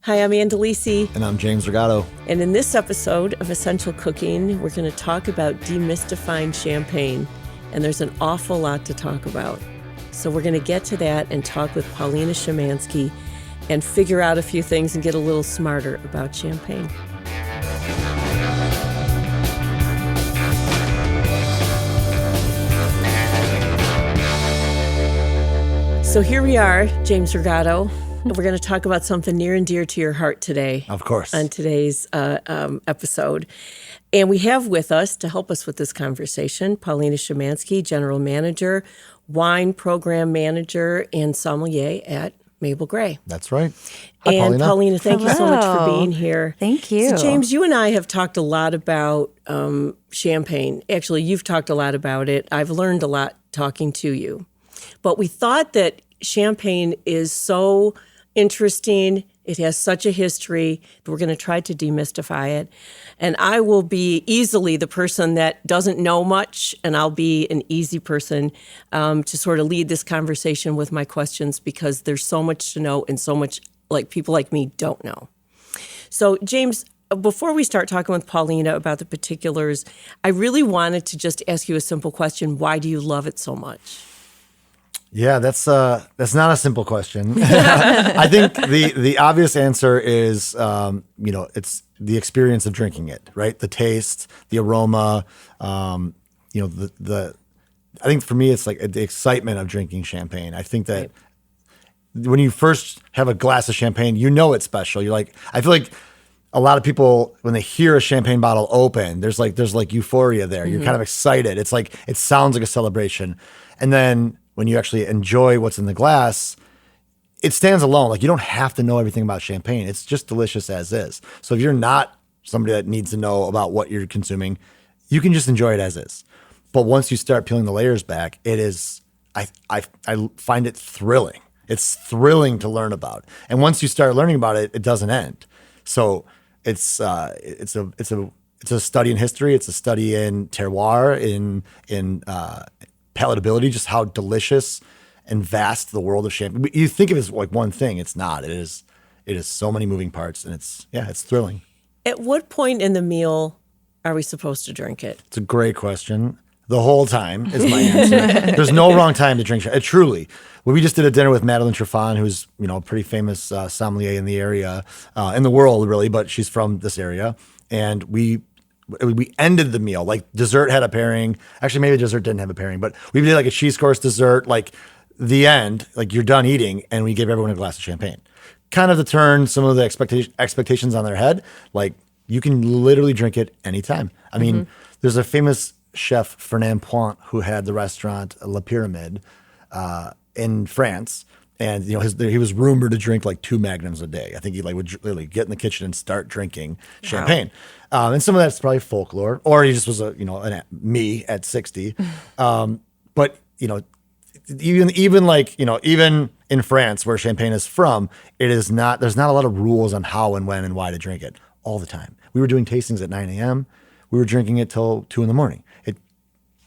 Hi, I'm Andalisi. And I'm James Regato. And in this episode of Essential Cooking, we're going to talk about demystifying champagne. And there's an awful lot to talk about. So we're going to get to that and talk with Paulina Schemanski and figure out a few things and get a little smarter about champagne. So here we are, James Regato. We're going to talk about something near and dear to your heart today. Of course. On today's episode. And we have with us, to help us with this conversation, Paulina Schemanski, General Manager, Wine Program Manager, and Sommelier at Mabel Gray. That's right. Hi, and Paulina, thank you so much for being here. Thank you. So James, you and I have talked a lot about champagne. Actually, you've talked a lot about it. I've learned a lot talking to you. But we thought that champagne is so interesting. It has such a history that we're going to try to demystify it. And I will be easily the person that doesn't know much, and I'll be an easy person to sort of lead this conversation with my questions because there's so much to know and so much like people like me don't know. So, James, before we start talking with Paulina about the particulars, I really wanted to just ask you a simple question. Why do you love it so much? Yeah, that's not a simple question. I think the obvious answer is, it's the experience of drinking it, right? The taste, the aroma, I think for me, it's like the excitement of drinking champagne. I think that when you first have a glass of champagne, you know it's special. You're like, I feel like a lot of people, when they hear a champagne bottle open, there's like euphoria there. Mm-hmm. You're kind of excited. It's like, it sounds like a celebration. And then when you actually enjoy what's in the glass, it stands alone. Like, you don't have to know everything about champagne. It's just delicious as is. So if you're not somebody that needs to know about what you're consuming, you can just enjoy it as is. But once you start peeling the layers back, it is, I find it thrilling. It's thrilling to learn about. And once you start learning about it, it doesn't end. So it's a study in history. It's a study in terroir, in palatability, just how delicious and vast the world of champagne. You think of it as like one thing. It's not. It is so many moving parts, and it's thrilling. At what point in the meal are we supposed to drink it? It's a great question. The whole time is my answer. There's no wrong time to drink champagne. Truly. We just did a dinner with Madeline Trufant, who's a pretty famous sommelier in the area, in the world really, but she's from this area, and we ended the meal, like dessert had a pairing. Actually, maybe dessert didn't have a pairing, but we did like a cheese course dessert, like the end, like you're done eating, and we gave everyone a glass of champagne. Kind of to turn some of the expectations on their head. Like, you can literally drink it anytime. I mean, there's a famous chef, Fernand Point, who had the restaurant La Pyramide in France. And he was rumored to drink like 2 magnums a day. I think he would literally get in the kitchen and start drinking champagne. Wow. And some of that's probably folklore, or he just was me at 60. But even in France, where champagne is from, there's not a lot of rules on how and when and why to drink it all the time. We were doing tastings at 9 a.m. We were drinking it till 2 a.m.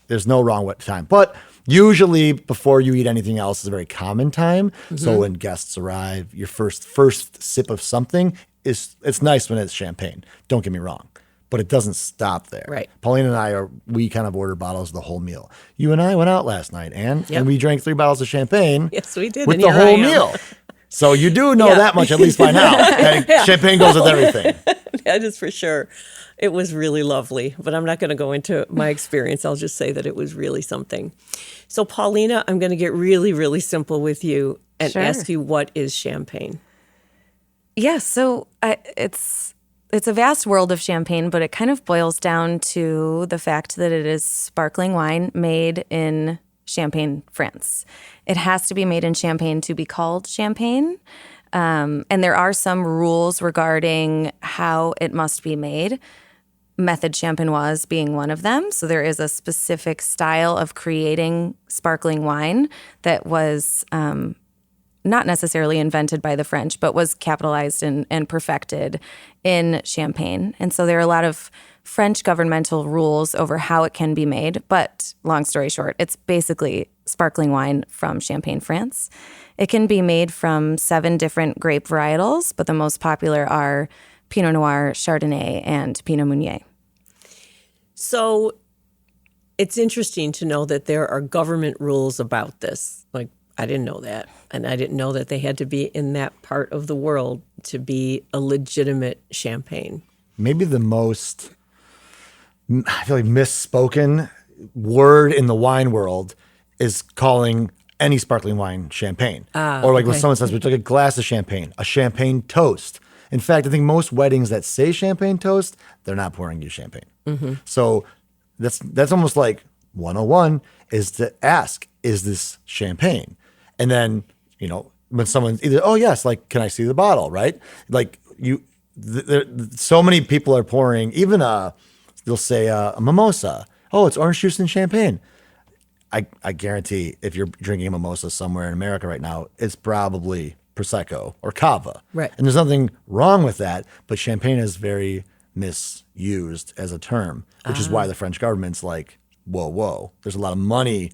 There's no wrong time, but usually before you eat anything else is a very common time. Mm-hmm. So when guests arrive, your first sip of something it's nice when it's champagne. Don't get me wrong, but it doesn't stop there. Right. Paulina and we kind of order bottles the whole meal. You and I went out last night, and we drank 3 bottles of champagne. Yes, we did. With the whole meal. So you do know that much, at least by now. That champagne goes with everything. That is for sure. It was really lovely, but I'm not going to go into my experience. I'll just say that it was really something. So, Paulina, I'm going to get really, really simple with you and ask you, what is champagne? Yeah, so it's a vast world of champagne, but it kind of boils down to the fact that it is sparkling wine made in Champagne, France. It has to be made in Champagne to be called champagne. And there are some rules regarding how it must be made. Method champenoise being one of them. So there is a specific style of creating sparkling wine that was not necessarily invented by the French, but was capitalized and perfected in Champagne. And so there are a lot of French governmental rules over how it can be made. But long story short, it's basically sparkling wine from Champagne, France. It can be made from 7 different grape varietals, but the most popular are Pinot Noir, Chardonnay, and Pinot Meunier. So it's interesting to know that there are government rules about this. Like, I didn't know that. And I didn't know that they had to be in that part of the world to be a legitimate champagne. Maybe the most, I feel like, misspoken word in the wine world is calling any sparkling wine champagne. Or like when someone says, we took a glass of champagne, a champagne toast. In fact, I think most weddings that say champagne toast, they're not pouring you champagne. So that's almost like 101 is to ask, is this champagne? And then, when someone's either, oh yes, like, can I see the bottle, right? Like so many people are pouring, even they'll say a mimosa. Oh, it's orange juice and champagne. I guarantee if you're drinking a mimosa somewhere in America right now, it's probably Prosecco or Cava. Right. And there's nothing wrong with that, but champagne is very misused as a term, which is why the French government's like, whoa, there's a lot of money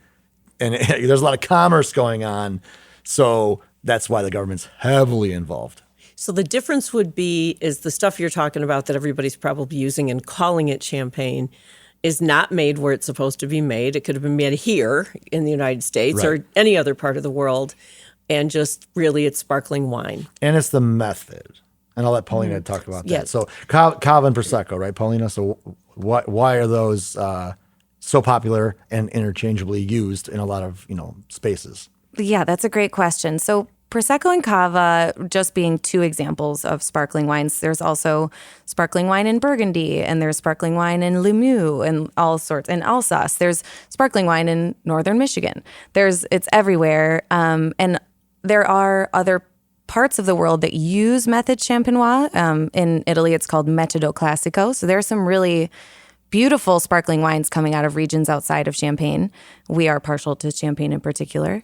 and there's a lot of commerce going on. So that's why the government's heavily involved. So the difference would be is the stuff you're talking about that everybody's probably using and calling it champagne is not made where it's supposed to be made. It could have been made here in the United States Right. or any other part of the world. And just really it's sparkling wine. And it's the method. And I'll let Paulina talk about that. Yes. So Cava and Prosecco, right, Paulina? So why are those so popular and interchangeably used in a lot of spaces? Yeah, that's a great question. So Prosecco and Cava just being 2 examples of sparkling wines. There's also sparkling wine in Burgundy, and there's sparkling wine in Limoux, and all sorts, in Alsace. There's sparkling wine in northern Michigan. It's everywhere, and there are other parts of the world that use Method Champenois. In Italy, it's called Metodo Classico. So there are some really beautiful sparkling wines coming out of regions outside of Champagne. We are partial to Champagne in particular.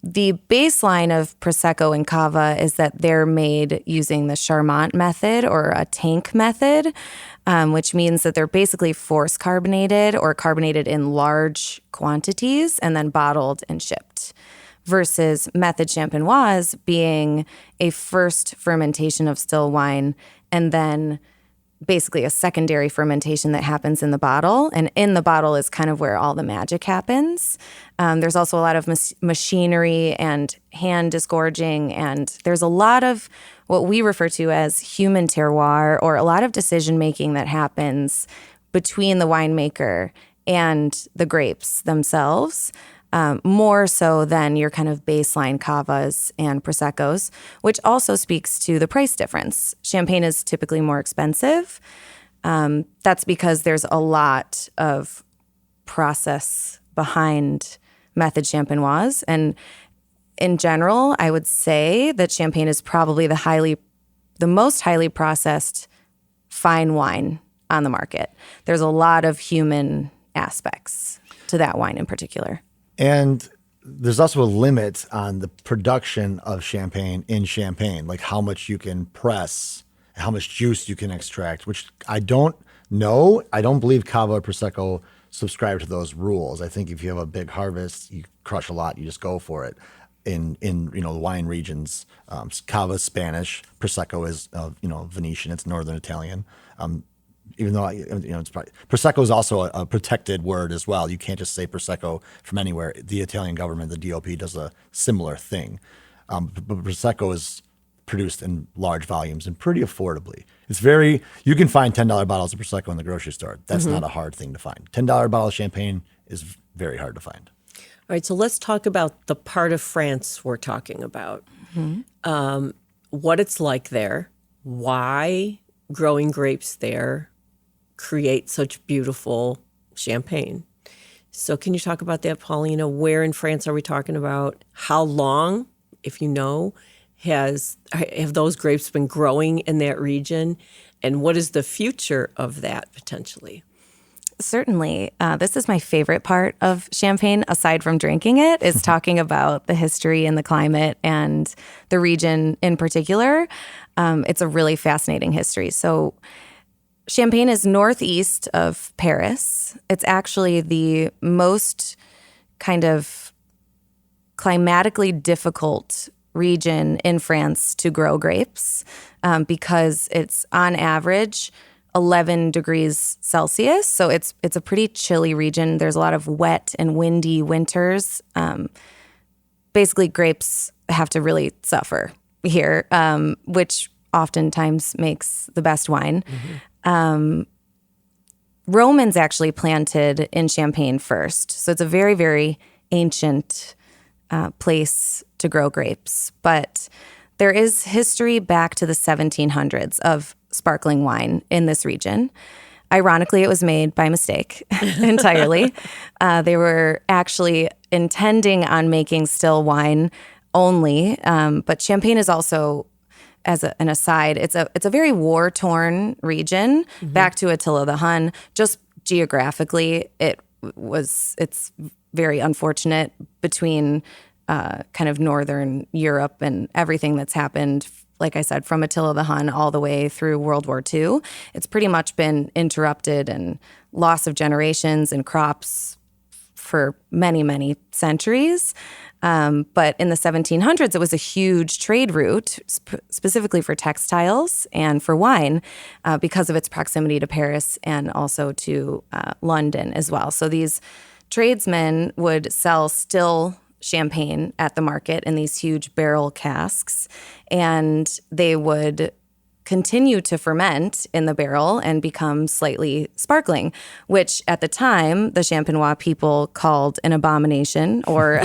The baseline of Prosecco and Cava is that they're made using the Charmant method or a tank method, which means that they're basically force carbonated or carbonated in large quantities and then bottled and shipped. Versus Method Champenoise being a first fermentation of still wine and then basically a secondary fermentation that happens in the bottle. And in the bottle is kind of where all the magic happens. There's also a lot of machinery and hand disgorging, and there's a lot of what we refer to as human terroir, or a lot of decision-making that happens between the winemaker and the grapes themselves. More so than your kind of baseline Cavas and Proseccos, which also speaks to the price difference. Champagne is typically more expensive. That's because there's a lot of process behind Method Champenoise. And in general, I would say that Champagne is probably the most highly processed fine wine on the market. There's a lot of human aspects to that wine in particular. And there's also a limit on the production of champagne in Champagne, like how much you can press, how much juice you can extract, which I don't know. I don't believe Cava or Prosecco subscribe to those rules. I think if you have a big harvest, you crush a lot, you just go for it. In the wine regions, Cava is Spanish, Prosecco is Venetian, it's Northern Italian. Even though it's probably, Prosecco is also a protected word as well. You can't just say Prosecco from anywhere. The Italian government, the DOP, does a similar thing. But Prosecco is produced in large volumes and pretty affordably. You can find $10 bottles of Prosecco in the grocery store. That's not a hard thing to find. $10 bottle of champagne is very hard to find. All right, so let's talk about the part of France we're talking about. What it's like there, why growing grapes there create such beautiful champagne. So can you talk about that, Paulina? Where in France are we talking about? How long, if you know, have those grapes been growing in that region? And what is the future of that potentially? Certainly. This is my favorite part of Champagne, aside from drinking it, is talking about the history and the climate and the region in particular. It's a really fascinating history. So Champagne is northeast of Paris. It's actually the most kind of climatically difficult region in France to grow grapes because it's on average 11 degrees Celsius. So it's a pretty chilly region. There's a lot of wet and windy winters. Basically, grapes have to really suffer here, which oftentimes makes the best wine. Romans actually planted in Champagne first. So it's a very, very ancient place to grow grapes. But there is history back to the 1700s of sparkling wine in this region. Ironically, it was made by mistake entirely. They were actually intending on making still wine only, but Champagne is also, as an aside, it's a very war-torn region. Back to Attila the Hun, just geographically, it's very unfortunate between kind of Northern Europe and everything that's happened, like I said, from Attila the Hun all the way through World War II. It's pretty much been interrupted and loss of generations and crops for many, many centuries. But in the 1700s, it was a huge trade route, specifically for textiles and for wine, because of its proximity to Paris and also to London as well. So these tradesmen would sell still champagne at the market in these huge barrel casks, and they would continue to ferment in the barrel and become slightly sparkling, which at the time the Champenois people called an abomination or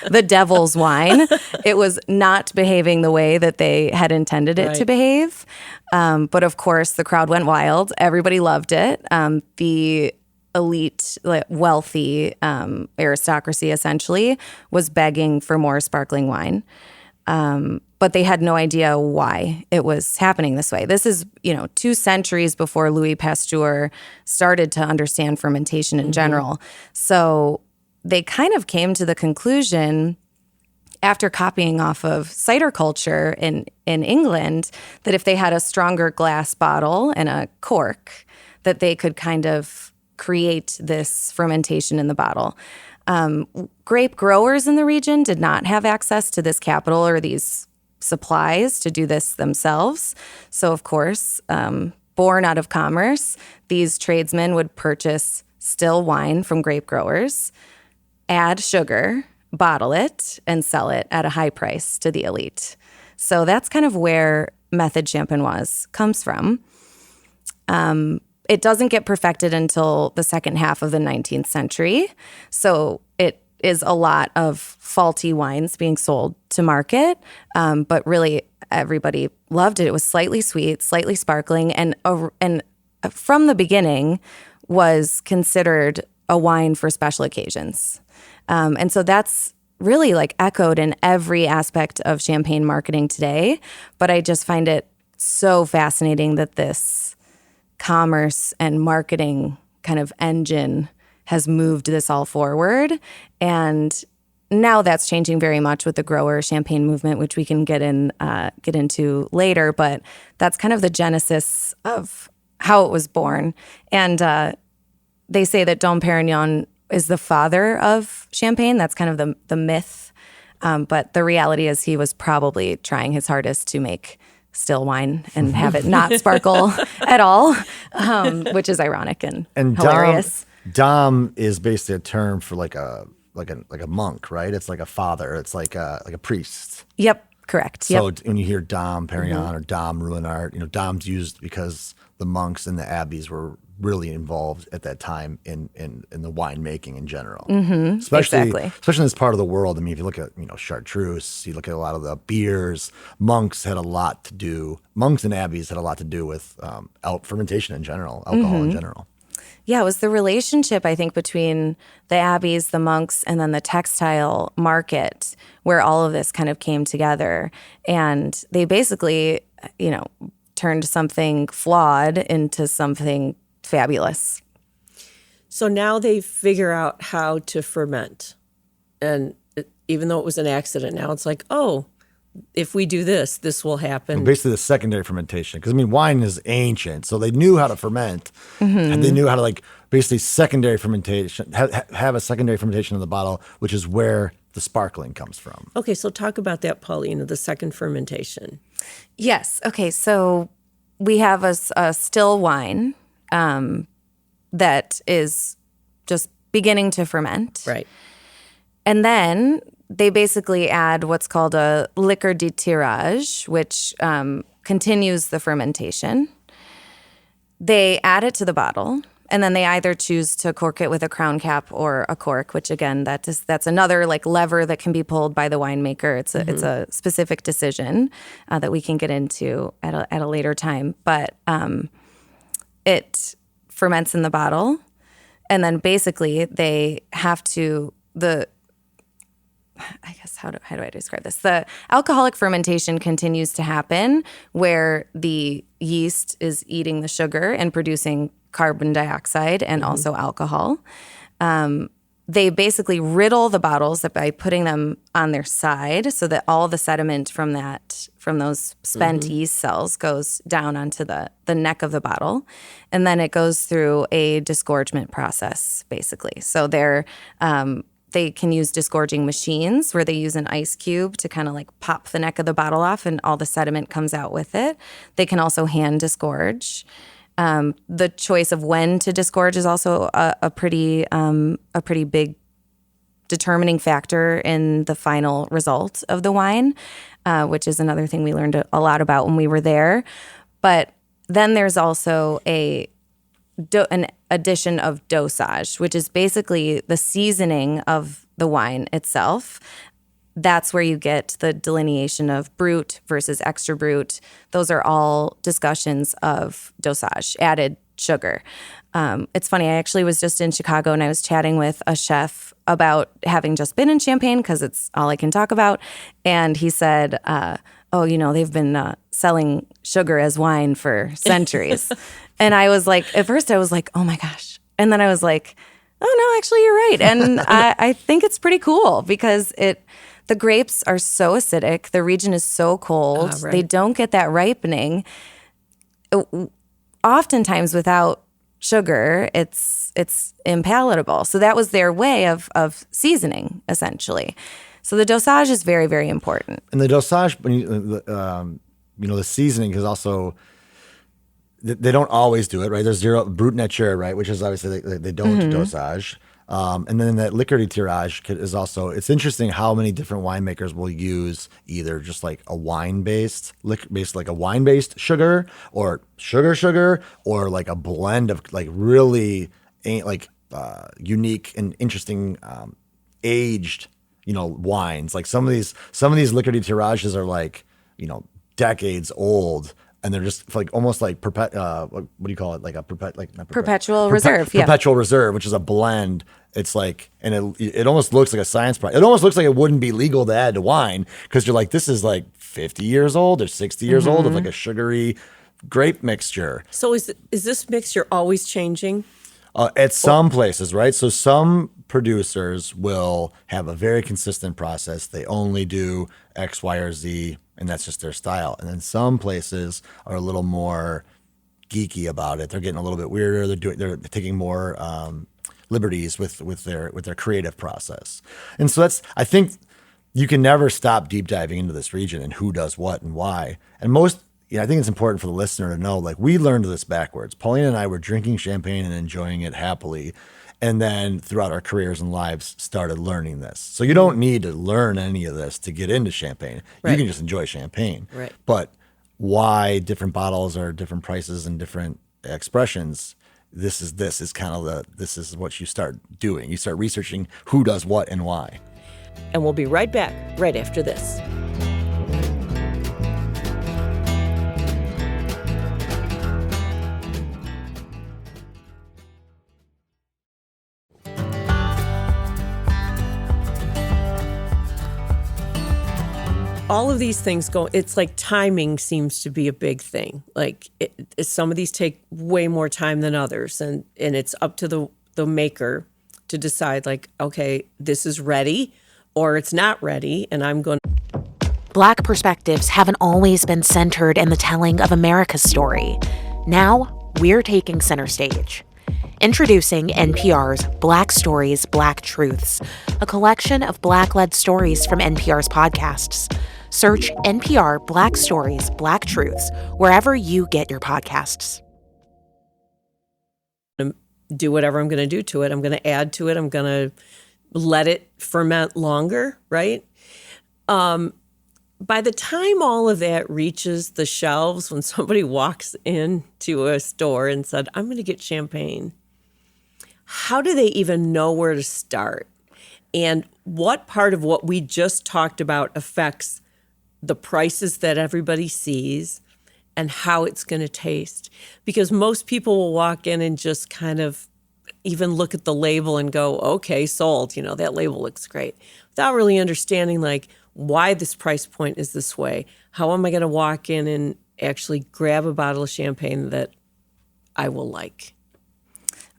the devil's wine. It was not behaving the way that they had intended it to behave. But of course, the crowd went wild. Everybody loved it. The elite, wealthy aristocracy essentially was begging for more sparkling wine. But they had no idea why it was happening this way. This is, 2 centuries before Louis Pasteur started to understand fermentation in general. So they kind of came to the conclusion, after copying off of cider culture in England, that if they had a stronger glass bottle and a cork, that they could kind of create this fermentation in the bottle. Grape growers in the region did not have access to this capital or these supplies to do this themselves. So, of course, born out of commerce, these tradesmen would purchase still wine from grape growers, add sugar, bottle it, and sell it at a high price to the elite. So that's kind of where Method Champenoise comes from. It doesn't get perfected until the second half of the 19th century. So it is a lot of faulty wines being sold to market. But really, everybody loved it. It was slightly sweet, slightly sparkling, and from the beginning was considered a wine for special occasions. And so that's really echoed in every aspect of champagne marketing today. But I just find it so fascinating that this commerce and marketing kind of engine has moved this all forward. And now that's changing very much with the grower champagne movement, which we can get into later. But that's kind of the genesis of how it was born. And they say that Dom Perignon is the father of champagne. That's kind of the myth. But the reality is he was probably trying his hardest to make still wine and have it not sparkle at all, which is ironic and hilarious. Dom is basically a term for like a monk, right? It's like a father. It's like a priest. Yep, correct. So when you hear Dom Perignon or Dom Ruinart, Dom's used because the monks and the abbeys were really involved at that time in the winemaking in general. Especially in this part of the world. I mean, if you look at, chartreuse, you look at a lot of the beers, monks and abbeys had a lot to do with fermentation in general, alcohol in general. Yeah, it was the relationship, I think, between the abbeys, the monks, and then the textile market where all of this kind of came together. And they basically, turned something flawed into something fabulous. So now they figure out how to ferment. And even though it was an accident, now it's like, oh, if we do this, this will happen. Basically, the secondary fermentation. Because, I mean, wine is ancient. So they knew how to ferment. And they knew how to, like, basically secondary fermentation, have a secondary fermentation in the bottle, which is where the sparkling comes from. Okay, so talk about that, Paulina, the second fermentation. Yes. Okay. So we have a still wine that is just beginning to ferment. Right. And then they basically add what's called a liqueur de tirage, which continues the fermentation. They add it to the bottle, and then they either choose to cork it with a crown cap or a cork, which again, that's another like lever that can be pulled by the winemaker. It's a specific decision that we can get into at a later time. But it ferments in the bottle, and then basically they have to I guess how do I describe this? The alcoholic fermentation continues to happen where the yeast is eating the sugar and producing carbon dioxide and also alcohol. They basically riddle the bottles by putting them on their side so that all the sediment from those spent yeast cells goes down onto the neck of the bottle. And then it goes through a disgorgement process, basically. So they can use disgorging machines where they use an ice cube to kind of like pop the neck of the bottle off and all the sediment comes out with it. They can also hand disgorge. The choice of when to disgorge is also a pretty big determining factor in the final result of the wine, which is another thing we learned a lot about when we were there. But then there's also an addition of dosage, which is basically the seasoning of the wine itself. That's where you get the delineation of brut versus extra brut. Those are all discussions of dosage, added sugar. It's funny, I actually was just in Chicago and I was chatting with a chef about having just been in Champagne because it's all I can talk about. And he said, they've been selling sugar as wine for centuries. And I was like, at first I was like, oh my gosh. And then I was like, oh no, actually you're right. And I think it's pretty cool because the grapes are so acidic. The region is so cold. Right. They don't get that ripening. Oftentimes without sugar, it's impalatable. So that was their way of seasoning, essentially. So the dosage is very, very important. And the dosage, the seasoning is also, they don't always do it, right? There's zero brut nature, right? Which is obviously they don't dosage. And then that liqueur de tirage is also, it's interesting how many different winemakers will use either just like a wine-based, like a wine-based sugar or sugar, or like a blend of like really unique and interesting aged, wines. Like some of these liqueur de tirages are like, decades old. And they're just like almost like what do you call it? Like a perpetual reserve. Yeah. Perpetual reserve, which is a blend. It's like, and it almost looks like a science project. It almost looks like it wouldn't be legal to add to wine because you're like, this is like 50 years old or 60 years old of like a sugary grape mixture. So is this mixture always changing? At some places, right? So some producers will have a very consistent process. They only do X, Y, or Z, and that's just their style. And then some places are a little more geeky about it. They're getting a little bit weirder. They're taking more liberties with their creative process. And so I think you can never stop deep diving into this region and who does what and why. And I think it's important for the listener to know, like, we learned this backwards. Paulina and I were drinking champagne and enjoying it happily. And then throughout our careers and lives started learning this. So you don't need to learn any of this to get into champagne. Right. You can just enjoy champagne. Right. But why different bottles are different prices and different expressions, this is what you start doing. You start researching who does what and why. And we'll be right back right after this. All of these things it's like timing seems to be a big thing. Like some of these take way more time than others. And it's up to the the maker to decide like, okay, this is ready or it's not ready, and I'm going to. Black perspectives haven't always been centered in the telling of America's story. Now, we're taking center stage. Introducing NPR's Black Stories, Black Truths, a collection of Black-led stories from NPR's podcasts. Search NPR Black Stories, Black Truths wherever you get your podcasts. Do whatever I'm going to do to it. I'm going to add to it. I'm going to let it ferment longer, right? By the time all of that reaches the shelves, when somebody walks into a store and said, I'm going to get champagne, how do they even know where to start? And what part of what we just talked about affects the prices that everybody sees and how it's going to taste? Because most people will walk in and just kind of even look at the label and go, okay, sold, that label looks great, without really understanding like why this price point is this way. How am I going to walk in and actually grab a bottle of champagne that I will like?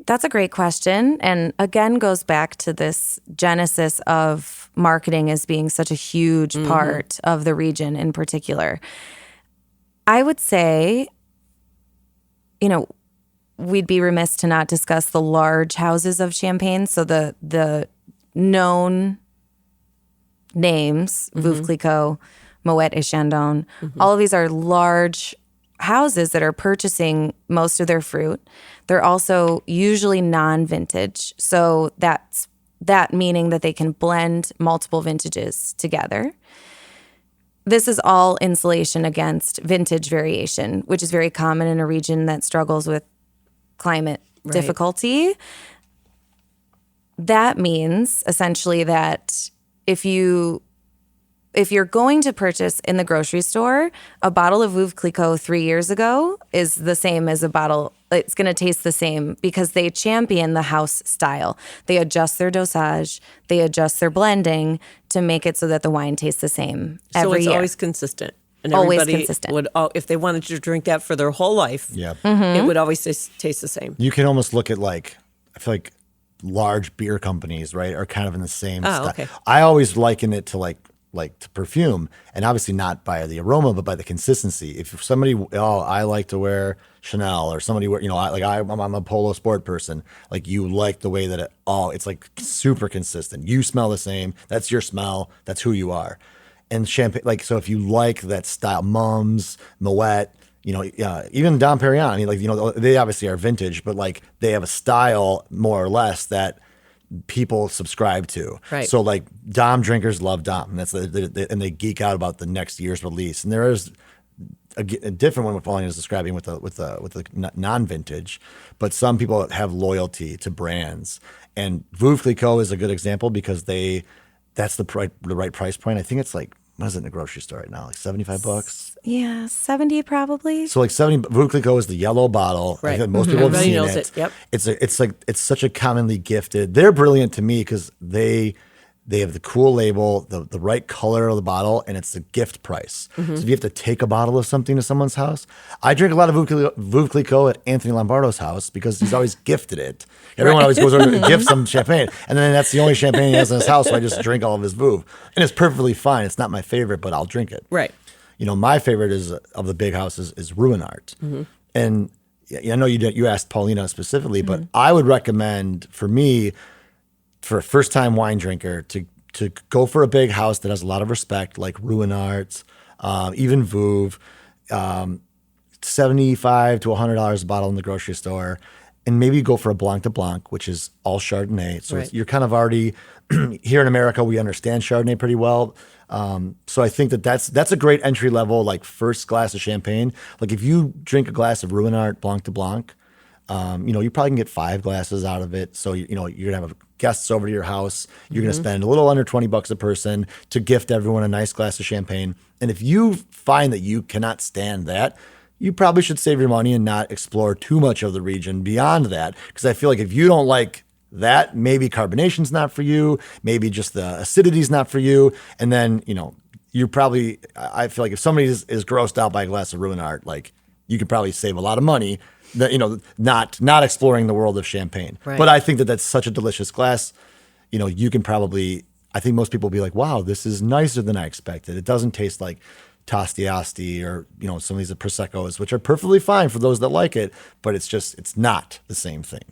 That's a great question. And again, goes back to this genesis of marketing as being such a huge part of the region in particular. I would say, we'd be remiss to not discuss the large houses of champagne. So the known names, Veuve Clicquot, Moet et Chandon, all of these are large houses that are purchasing most of their fruit. They're also usually non-vintage. So that meaning that they can blend multiple vintages together. This is all insulation against vintage variation, which is very common in a region that struggles with climate difficulty. That means essentially that if you're going to purchase in the grocery store, a bottle of Veuve Clicquot 3 years ago is the same as a bottle. It's going to taste the same because they champion the house style. They adjust their dosage, they adjust their blending to make it so that the wine tastes the same every year. So it's always consistent. And always everybody consistent. would, if they wanted to drink that for their whole life, it would always taste the same. You can almost look at I feel like large beer companies, right, are kind of in the same style. Okay. I always liken it to to perfume, and obviously not by the aroma, but by the consistency. If somebody, I like to wear Chanel, or somebody wear, I'm a polo sport person. Like, you like the way that it's like super consistent. You smell the same. That's your smell. That's who you are. And champagne, so if you like that style, Mums, Moet, even Dom Perignon. They obviously are vintage, but they have a style more or less that people subscribe to. Right. So Dom drinkers love Dom, and and they geek out about the next year's release. And there is a different one what Paulina is describing with the non-vintage, but some people have loyalty to brands. And Veuve Clicquot is a good example because that's the right price point. I think it's what is it in the grocery store right now? $75? Yeah, 70 probably. So 70. Veuve Clicquot is the yellow bottle. Right. I think most people have Everybody seen knows it. Yep. It's such a commonly gifted. They're brilliant to me because they have the cool label, the right color of the bottle, and it's the gift price. So if you have to take a bottle of something to someone's house, I drink a lot of Veuve Clicquot at Anthony Lombardo's house because he's always gifted it. Everyone always goes over and gifts some champagne, and then that's the only champagne he has in his house. So I just drink all of his Veuve, and it's perfectly fine. It's not my favorite, but I'll drink it. Right. My favorite of the big houses is Ruinart, and I know you asked Paulina specifically, but I would recommend for me, for a first-time wine drinker, to go for a big house that has a lot of respect, like Ruinart, even Veuve, $75 to $100 a bottle in the grocery store, and maybe go for a Blanc de Blanc, which is all Chardonnay. So Right. you're kind of already here in America. We understand Chardonnay pretty well. So I think that's a great entry level, first glass of champagne. If you drink a glass of Ruinart Blanc de Blanc, you probably can get 5 glasses out of it. So, you're going to have guests over to your house. You're going to spend a little under $20 a person to gift everyone a nice glass of champagne. And if you find that you cannot stand that, you probably should save your money and not explore too much of the region beyond that. Because I feel like if you don't like that, maybe carbonation's not for you, maybe just the acidity's not for you. And then, you're probably, I feel like if somebody is grossed out by a glass of Ruinart, you could probably save a lot of money. That, not exploring the world of champagne. Right. But I think that that's such a delicious glass. You can probably. I think most people will be like, "Wow, this is nicer than I expected." It doesn't taste like Tosti or some of these Proseccos, which are perfectly fine for those that like it, but it's not the same thing.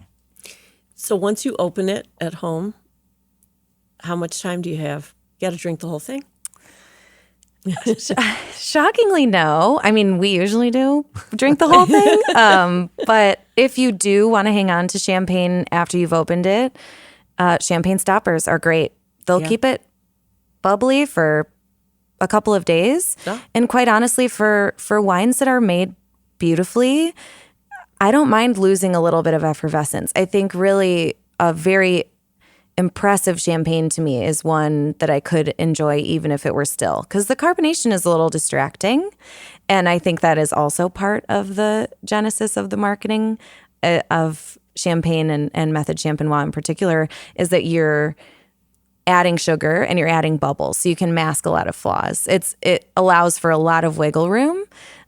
So once you open it at home, how much time do you have? You got to drink the whole thing? Shockingly, no. I mean, we usually do drink the whole thing. But if you do want to hang on to champagne after you've opened it, champagne stoppers are great. They'll keep it bubbly for a couple of days. Yeah. And quite honestly, for wines that are made beautifully, I don't mind losing a little bit of effervescence. I think really a very impressive champagne to me is one that I could enjoy even if it were still, because the carbonation is a little distracting. And I think that is also part of the genesis of the marketing of champagne and method champenois in particular, is that you're adding sugar and you're adding bubbles, so you can mask a lot of flaws. It allows for a lot of wiggle room.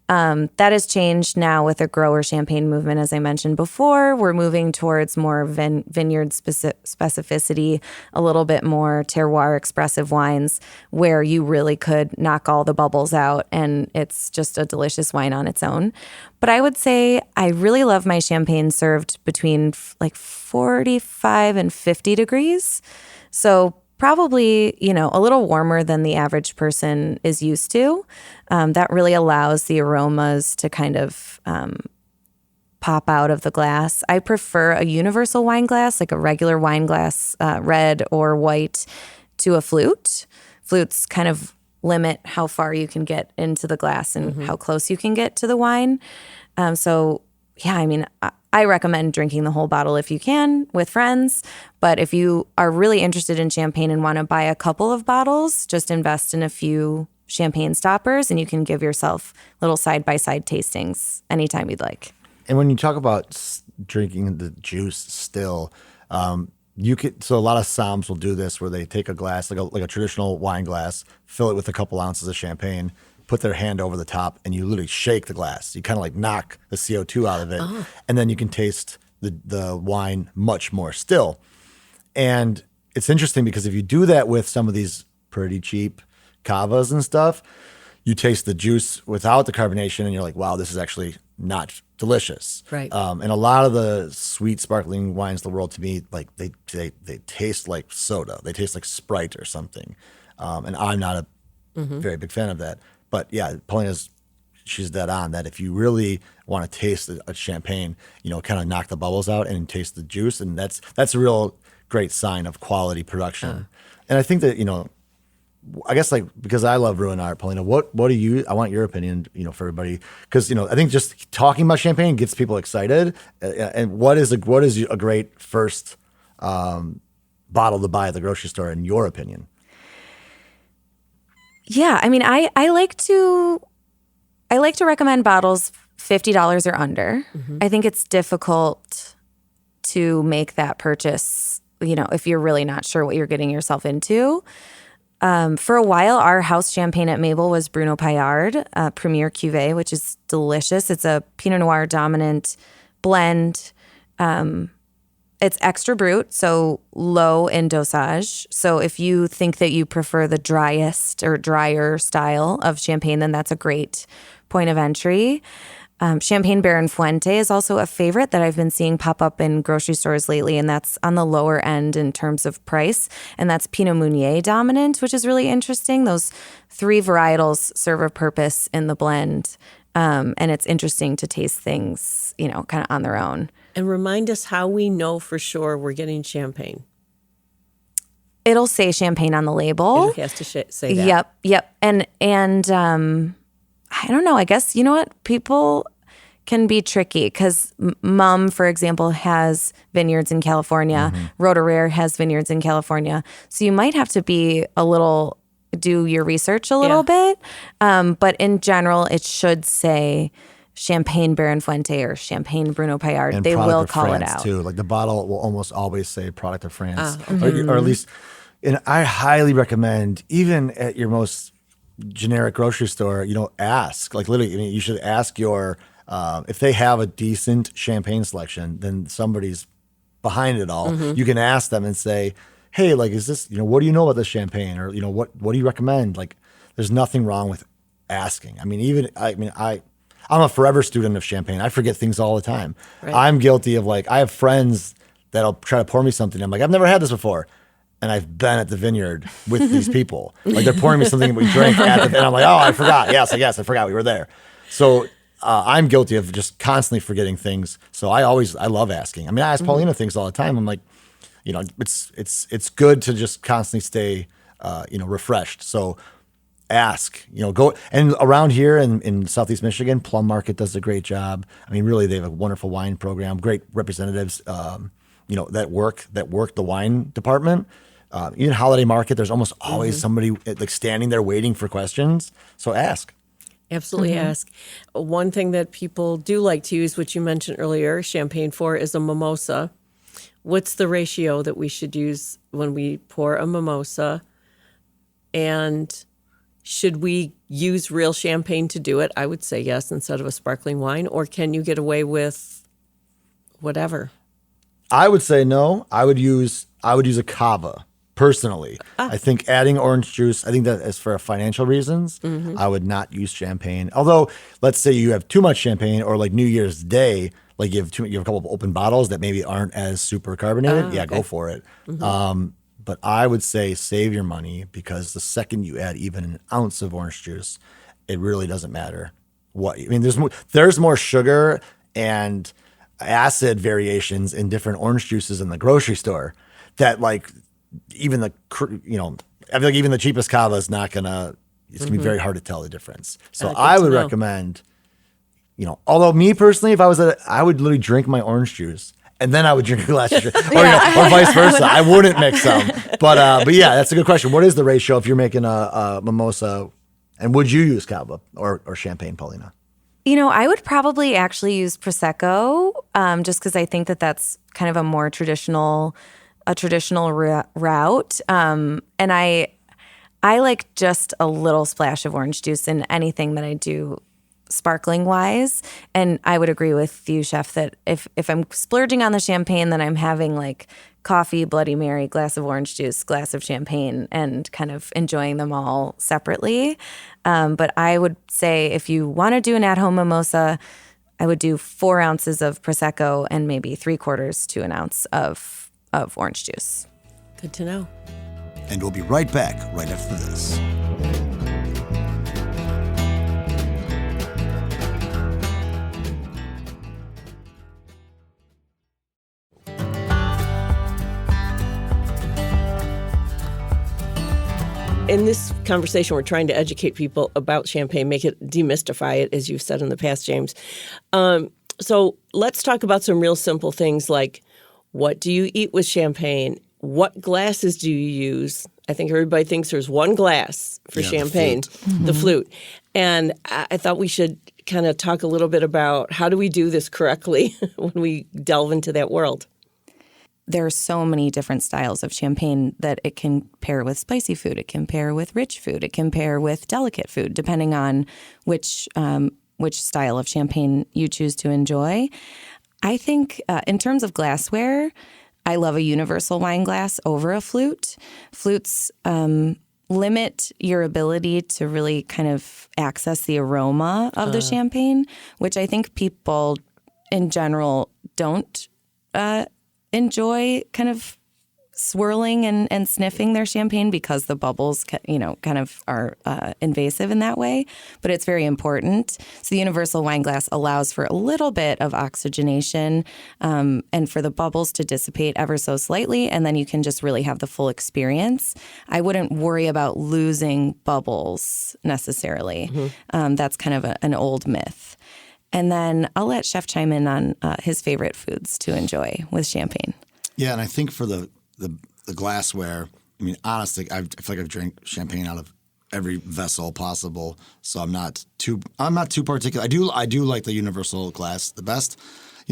That has changed now with the grower champagne movement, as I mentioned before. We're moving towards more vineyard specificity, a little bit more terroir expressive wines where you really could knock all the bubbles out and it's just a delicious wine on its own. But I would say I really love my champagne served between like 45 and 50 degrees. So probably, a little warmer than the average person is used to. That really allows the aromas to kind of pop out of the glass. I prefer a universal wine glass, like a regular wine glass, red or white, to a flute. Flutes kind of limit how far you can get into the glass and how close you can get to the wine. I recommend drinking the whole bottle if you can with friends. But if you are really interested in champagne and want to buy a couple of bottles, just invest in a few champagne stoppers and you can give yourself little side-by-side tastings anytime you'd like. And when you talk about drinking the juice still, so a lot of somms will do this where they take a glass, like a traditional wine glass, fill it with a couple ounces of champagne, put their hand over the top, and you literally shake the glass. You kind of like knock the CO2 out of it, and then you can taste the wine much more still. And it's interesting because if you do that with some of these pretty cheap cavas and stuff, you taste the juice without the carbonation, and you're like, wow, this is actually not delicious. Right. And a lot of the sweet sparkling wines in the world, to me, like they taste like soda. They taste like Sprite or something. And I'm not a very big fan of that. But yeah, she's dead on that. If you really want to taste a champagne, kind of knock the bubbles out and taste the juice, and that's a real great sign of quality production. And I think that I guess because I love Ruin Art, Paulina, what do you? I want your opinion, for everybody, because I think just talking about champagne gets people excited. And what is a great first bottle to buy at the grocery store in your opinion? Yeah, I mean, I like to recommend bottles $50 or under. I think it's difficult to make that purchase, if you're really not sure what you're getting yourself into. For a while, our house champagne at Mabel was Bruno Paillard Premier Cuvée, which is delicious. It's a Pinot Noir dominant blend. It's extra brut, so low in dosage. So if you think that you prefer the driest or drier style of champagne, then that's a great point of entry. Champagne Baron Fuente is also a favorite that I've been seeing pop up in grocery stores lately, and that's on the lower end in terms of price. And that's Pinot Meunier dominant, which is really interesting. Those three varietals serve a purpose in the blend, and it's interesting to taste things, kind of on their own. And remind us how we know for sure we're getting champagne. It'll say champagne on the label. It has to say that. Yep. And I don't know. I guess, you know what? People can be tricky because Mum, for example, has vineyards in California. Rotorare has vineyards in California. So you might have to do your research a little bit. But in general, it should say Champagne Baron Fuente or Champagne Bruno Paillard. And they will call France it out too. Like the bottle will almost always say product of France, or at least. And I highly recommend, even at your most generic grocery store, ask. Like literally, you should ask your if they have a decent champagne selection, then somebody's behind it all. Mm-hmm. You can ask them and say, hey, like, is this, what do you know about this champagne? Or, what do you recommend? Like, there's nothing wrong with asking. I'm a forever student of champagne. I forget things all the time. Right. I'm guilty of I have friends that'll try to pour me something. I'm like, I've never had this before. And I've been at the vineyard with these people. Like they're pouring me something we drank at the, and I'm like, oh, I forgot. Yes, I forgot we were there. So I'm guilty of just constantly forgetting things. So I love asking. I ask Paulina things all the time. I'm like, it's good to just constantly stay, refreshed. So ask, go. And around here in Southeast Michigan, Plum Market does a great job. Really, they have a wonderful wine program, great representatives, that work the wine department. Even Holiday Market, there's almost always somebody standing there waiting for questions. So ask. Absolutely ask. One thing that people do like to use, which you mentioned earlier, champagne for, is a mimosa. What's the ratio that we should use when we pour a mimosa? And should we use real champagne to do it? I would say yes, instead of a sparkling wine. Or can you get away with whatever? I would say no. I would use a cava personally. I think adding orange juice, I think that is for financial reasons. I would not use champagne. Although, let's say you have too much champagne, or like New Year's Day, like you have a couple of open bottles that maybe aren't as super carbonated. Yeah, go for it. But I would say save your money, because the second you add even an ounce of orange juice, it really doesn't matter what. There's more sugar and acid variations in different orange juices in the grocery store that even I feel like even the cheapest cava is not gonna. It's gonna be very hard to tell the difference. So I would recommend. Although me personally, if I was I would literally drink my orange juice and then I would drink a glass of or vice versa. I wouldn't mix them. But yeah, that's a good question. What is the ratio if you're making a mimosa, and would you use cava or champagne, Paulina? I would probably actually use Prosecco, just because I think that that's kind of a more traditional route. And I like just a little splash of orange juice in anything that I do sparkling wise. And I would agree with you, Chef, that if I'm splurging on the champagne, then I'm having coffee, Bloody Mary, glass of orange juice, glass of champagne, and kind of enjoying them all separately. But I would say if you want to do an at-home mimosa, I would do 4 ounces of Prosecco and maybe 3/4 to an ounce of orange juice. Good to know. And we'll be right back right after this. In this conversation, we're trying to educate people about champagne, demystify it, as you've said in the past, James. So let's talk about some real simple things like, what do you eat with champagne? What glasses do you use? I think everybody thinks there's one glass for champagne, the flute. And I thought we should kind of talk a little bit about how do we do this correctly when we delve into that world. There are so many different styles of champagne that it can pair with spicy food. It can pair with rich food. It can pair with delicate food, depending on which style of champagne you choose to enjoy. I think in terms of glassware, I love a universal wine glass over a flute. Flutes limit your ability to really kind of access the aroma of the champagne, which I think people in general don't enjoy kind of swirling and sniffing their champagne, because the bubbles, kind of are invasive in that way. But it's very important. So the universal wine glass allows for a little bit of oxygenation and for the bubbles to dissipate ever so slightly, and then you can just really have the full experience. I wouldn't worry about losing bubbles necessarily. That's kind of an old myth. And then I'll let Chef chime in on his favorite foods to enjoy with champagne. Yeah, and I think for the glassware, honestly, I feel like I've drank champagne out of every vessel possible, so I'm not too particular. I do like the universal glass the best.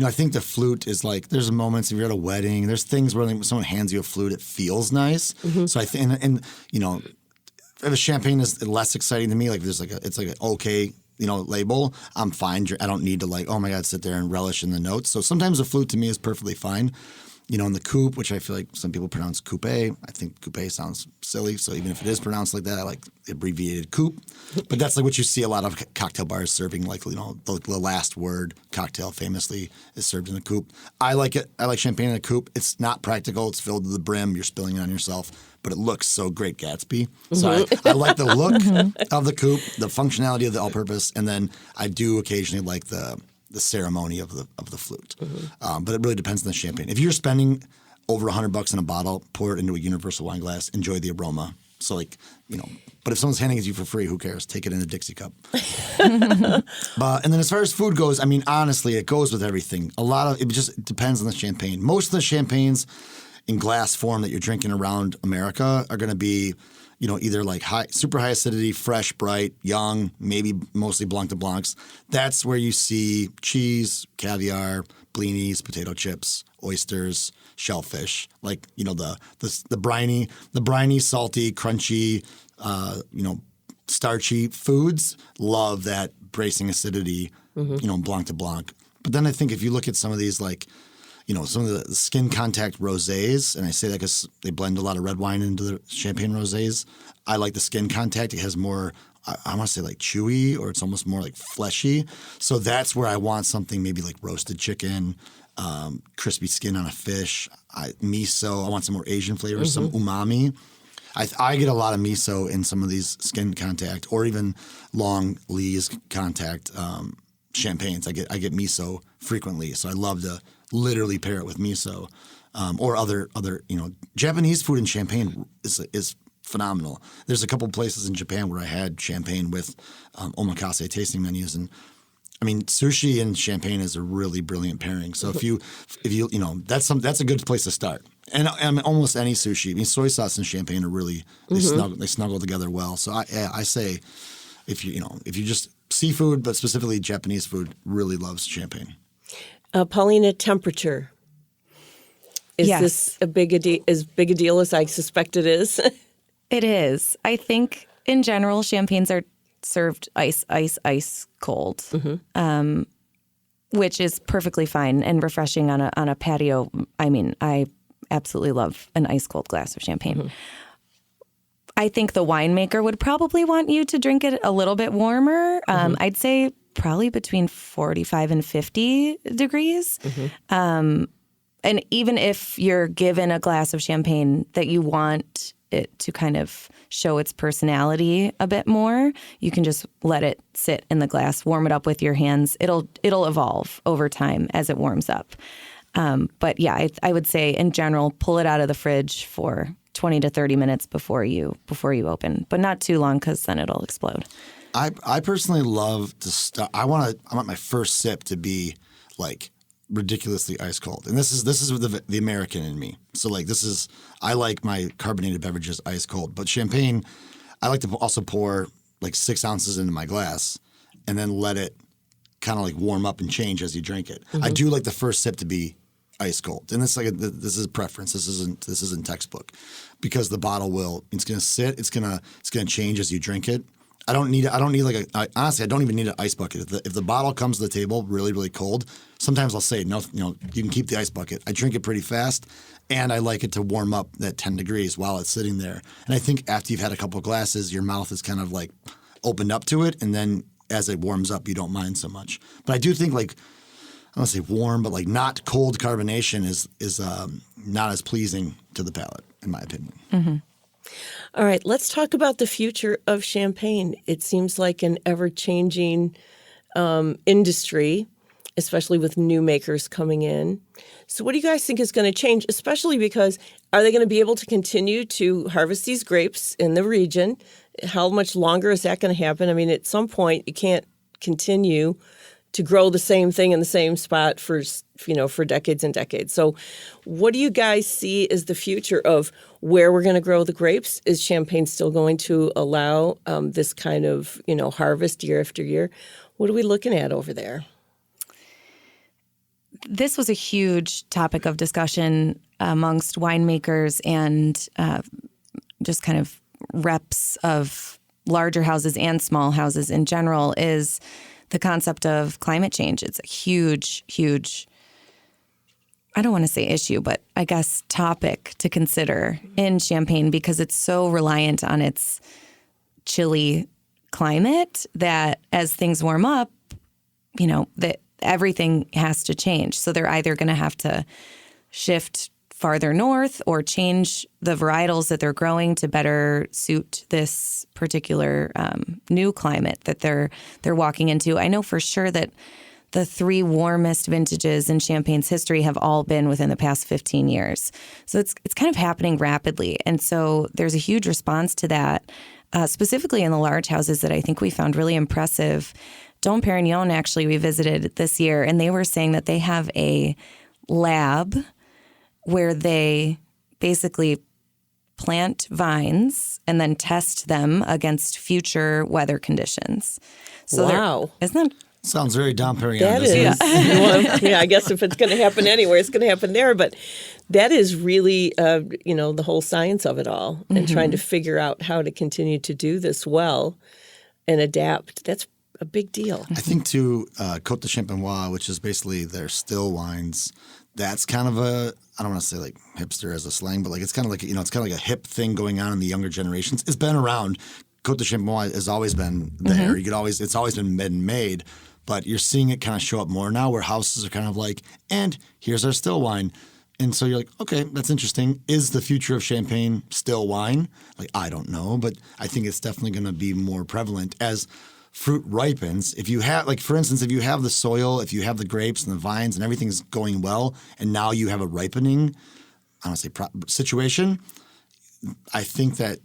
I think the flute is there's moments if you're at a wedding, there's things where someone hands you a flute, it feels nice. So I think, and if a champagne is less exciting to me, it's an okay label, I'm fine. I don't need to like, oh my God, sit there and relish in the notes. So sometimes a flute to me is perfectly fine. In the coupe, which I feel like some people pronounce coupe. I think coupe sounds silly. So even if it is pronounced like that, I like the abbreviated coupe. But that's like what you see a lot of cocktail bars serving, like, the last word cocktail famously is served in a coupe. I like it. I like champagne in a coupe. It's not practical. It's filled to the brim. You're spilling it on yourself. But it looks so great Gatsby. So I like the look of the coupe, the functionality of the all-purpose, and then I do occasionally like the ceremony of the flute. But it really depends on the champagne. If you're spending over $100 in a bottle, pour it into a universal wine glass, enjoy the aroma. So but if someone's handing it to you for free, who cares? Take it in a Dixie cup. And then as far as food goes, I mean, honestly, it goes with everything. It just depends on the champagne. Most of the champagnes in glass form that you're drinking around America are going to be either like super high acidity, fresh, bright, young, maybe mostly Blanc de Blancs. That's where you see cheese, caviar, blinis, potato chips, oysters, shellfish. Like, the briny, salty, crunchy, starchy foods love that bracing acidity, Blanc de Blanc. But then I think if you look at some of these some of the skin contact rosés, and I say that because they blend a lot of red wine into the champagne rosés. I like the skin contact. It has more, I want to say like chewy, or it's almost more like fleshy. So that's where I want something maybe like roasted chicken, crispy skin on a fish, miso. I want some more Asian flavors, some umami. I get a lot of miso in some of these skin contact, or even long lees contact champagnes. I get miso frequently, so I love to literally pair it with miso, or other Japanese food and champagne is phenomenal. There's a couple places in Japan where I had champagne with omakase tasting menus, and I mean, sushi and champagne is a really brilliant pairing. So if you that's a good place to start. And almost any sushi. I mean, soy sauce and champagne are really they snuggle together well. So I say if you just seafood, but specifically Japanese food, really loves champagne. Paulina, temperature. Is this as big a deal as I suspect it is? It is. I think in general, champagnes are served ice cold, which is perfectly fine and refreshing on a patio. I mean, I absolutely love an ice cold glass of champagne. I think the winemaker would probably want you to drink it a little bit warmer. I'd say probably between 45 and 50 degrees. And even if you're given a glass of champagne that you want it to kind of show its personality a bit more, you can just let it sit in the glass, warm it up with your hands. It'll evolve over time as it warms up. But yeah, I would say in general, pull it out of the fridge for 20 to 30 minutes before you open, but not too long because then it'll explode. I personally love to start. I want my first sip to be like ridiculously ice cold, and this is the American in me. So like I like my carbonated beverages ice cold, but champagne, I like to also pour like 6 ounces into my glass, and then let it kind of like warm up and change as you drink it. I do like the first sip to be ice cold, and this is preference. This isn't textbook, because the bottle it's going to sit. It's going to change as you drink it. I don't need honestly, I don't even need an ice bucket. If the bottle comes to the table really, really cold, sometimes I'll say, no, you can keep the ice bucket. I drink it pretty fast, and I like it to warm up at 10 degrees while it's sitting there. And I think after you've had a couple of glasses, your mouth is kind of like opened up to it, and then as it warms up, you don't mind so much. But I do think I don't want to say warm, but like not cold carbonation is not as pleasing to the palate, in my opinion. All right, let's talk about the future of champagne. It seems like an ever-changing industry, especially with new makers coming in. So what do you guys think is going to change, especially because are they going to be able to continue to harvest these grapes in the region? How much longer is that going to happen? I mean, at some point, you can't continue to grow the same thing in the same spot for decades and decades. So what do you guys see as the future of where we're going to grow the grapes? Is Champagne still going to allow this kind of, harvest year after year? What are we looking at over there? This was a huge topic of discussion amongst winemakers and just kind of reps of larger houses and small houses in general is the concept of climate change. It's a huge, huge, I don't want to say issue, but I guess topic to consider in Champaign because it's so reliant on its chilly climate that as things warm up, that everything has to change. So they're either going to have to shift farther north or change the varietals that they're growing to better suit this particular new climate that they're walking into. I know for sure that the 3 warmest vintages in Champagne's history have all been within the past 15 years. So it's kind of happening rapidly. And so there's a huge response to that, specifically in the large houses that I think we found really impressive. Dom Perignon, actually, we visited this year, and they were saying that they have a lab where they basically plant vines and then test them against future weather conditions. So wow. Isn't that... Sounds very Dom Perignon. That is. Well, yeah, I guess if it's going to happen anywhere, it's going to happen there. But that is really, the whole science of it all and trying to figure out how to continue to do this well and adapt. That's a big deal. I think too, Côte de Champenois, which is basically their still wines, that's kind of a, I don't want to say like hipster as a slang, but like it's kind of like, it's kind of like a hip thing going on in the younger generations. It's been around. Côte de Champenois has always been there. It's always been made, but you're seeing it kind of show up more now where houses are kind of like, and here's our still wine. And so you're like, okay, that's interesting. Is the future of Champagne still wine? Like, I don't know, but I think it's definitely going to be more prevalent as fruit ripens. If you have, like, for instance, if you have the soil, if you have the grapes and the vines and everything's going well, and now you have a ripening, I don't say situation, I think that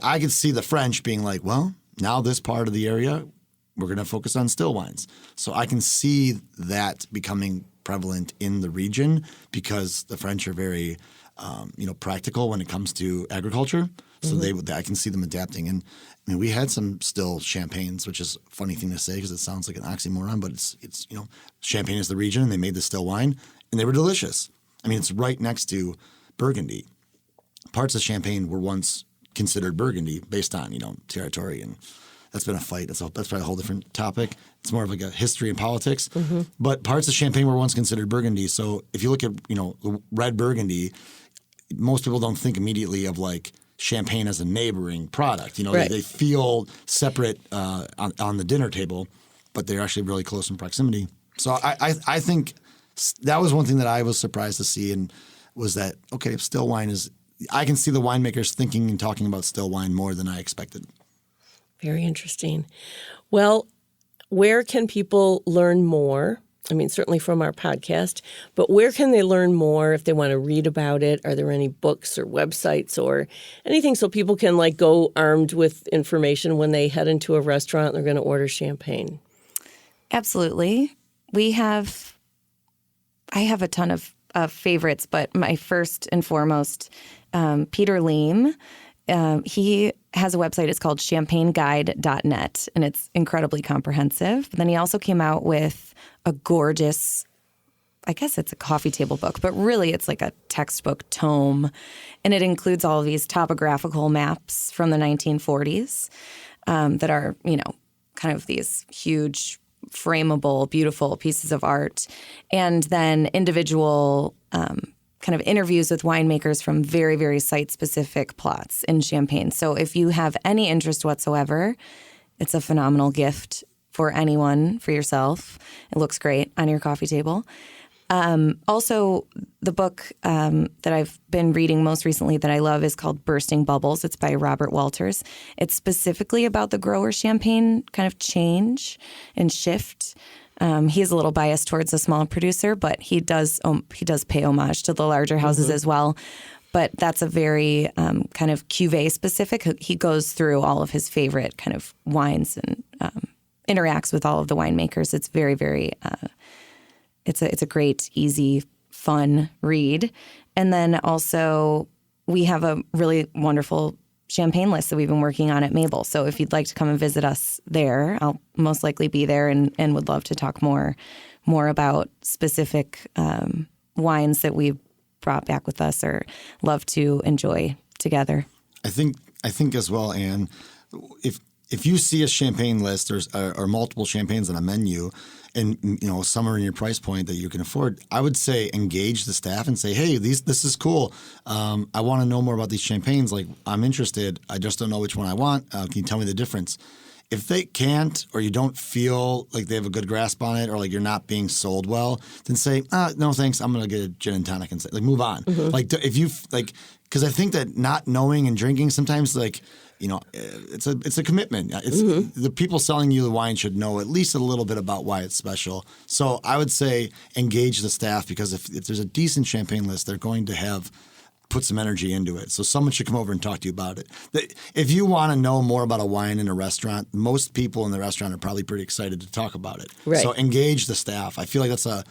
I could see the French being like, well, now this part of the area, we're going to focus on still wines. So I can see that becoming prevalent in the region because the French are very, practical when it comes to agriculture. So I can see them adapting. And I mean, we had some still champagnes, which is a funny thing to say because it sounds like an oxymoron, but it's Champagne is the region, and they made the still wine, and they were delicious. I mean, it's right next to Burgundy. Parts of Champagne were once considered Burgundy based on territory, and that's been a fight. That's probably a whole different topic. It's more of like a history and politics. But parts of Champagne were once considered Burgundy. So if you look at red Burgundy, most people don't think immediately of like Champagne as a neighboring product. Right. They feel separate on the dinner table, but they're actually really close in proximity. So I think that was one thing that I was surprised to see, and was that, okay, still wine is – I can see the winemakers thinking and talking about still wine more than I expected. Very interesting. Well, where can people learn more? I mean, certainly from our podcast, but where can they learn more if they want to read about it? Are there any books or websites or anything so people can like go armed with information when they head into a restaurant and they're going to order champagne? Absolutely. I have a ton of favorites, but my first and foremost, Peter Lehm, he has a website. It's called champagneguide.net, and it's incredibly comprehensive. But then he also came out with a gorgeous, I guess it's a coffee table book, but really it's like a textbook tome. And it includes all of these topographical maps from the 1940s that are, kind of these huge, frameable, beautiful pieces of art. And then individual kind of interviews with winemakers from very, very site-specific plots in Champagne. So if you have any interest whatsoever, it's a phenomenal gift for anyone, for yourself. It looks great on your coffee table. Also, the book that I've been reading most recently that I love is called Bursting Bubbles. It's by Robert Walters. It's specifically about the grower champagne kind of change and shift. He's a little biased towards the small producer, but he does pay homage to the larger houses as well. But that's a very kind of cuvee specific. He goes through all of his favorite kind of wines and interacts with all of the winemakers. It's very, very it's a great, easy, fun read. And then also we have a really wonderful champagne list that we've been working on at Mabel. So if you'd like to come and visit us there, I'll most likely be there and would love to talk more about specific wines that we've brought back with us or love to enjoy together. I think as well, Anne, if you see a champagne list or multiple champagnes on a menu, and some are in your price point that you can afford, I would say engage the staff and say, hey, this is cool. I want to know more about these champagnes. Like, I'm interested. I just don't know which one I want. Can you tell me the difference? If they can't, or you don't feel like they have a good grasp on it, or like you're not being sold well, then say, no, thanks. I'm going to get a gin and tonic and say, like, move on. Like, if you like, because I think that not knowing and drinking sometimes, like, it's a commitment. It's the people selling you the wine should know at least a little bit about why it's special. So I would say engage the staff, because if there's a decent champagne list, they're going to have put some energy into it. So someone should come over and talk to you about it. If you want to know more about a wine in a restaurant, most people in the restaurant are probably pretty excited to talk about it. Right. So engage the staff. I feel like it's a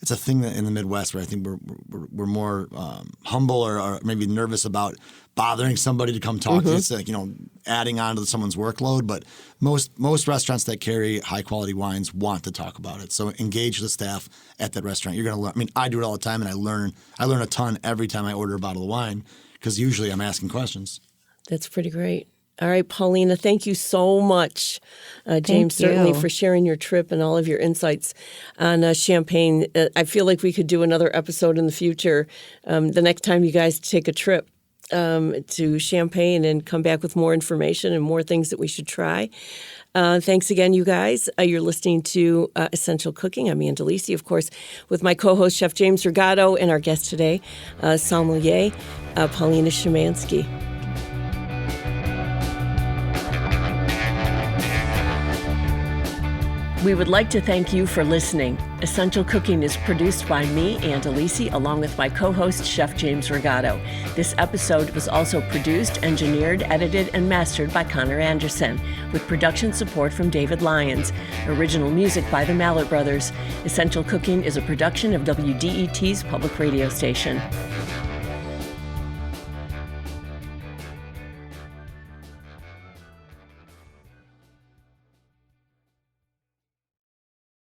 thing that in the Midwest where I think we're more humble or maybe nervous about bothering somebody to come talk to us, like, adding on to someone's workload. But most restaurants that carry high quality wines want to talk about it. So engage the staff at that restaurant. You're going to learn. I mean, I do it all the time, and I learn a ton every time I order a bottle of wine, because usually I'm asking questions. That's pretty great. All right, Paulina, thank you so much, James, certainly for sharing your trip and all of your insights on Champagne. I feel like we could do another episode in the future, the next time you guys take a trip to Champagne, and come back with more information and more things that we should try. Thanks again, you guys. You're listening to Essential Cooking. I'm Ann DeLisi, of course, with my co-host, Chef James Regato, and our guest today, sommelier Paulina Schemanski. We would like to thank you for listening. Essential Cooking is produced by me, Ann DeLisi, along with my co-host, Chef James Regato. This episode was also produced, engineered, edited, and mastered by Connor Anderson, with production support from David Lyons. Original music by the Mallet Brothers. Essential Cooking is a production of WDET's public radio station.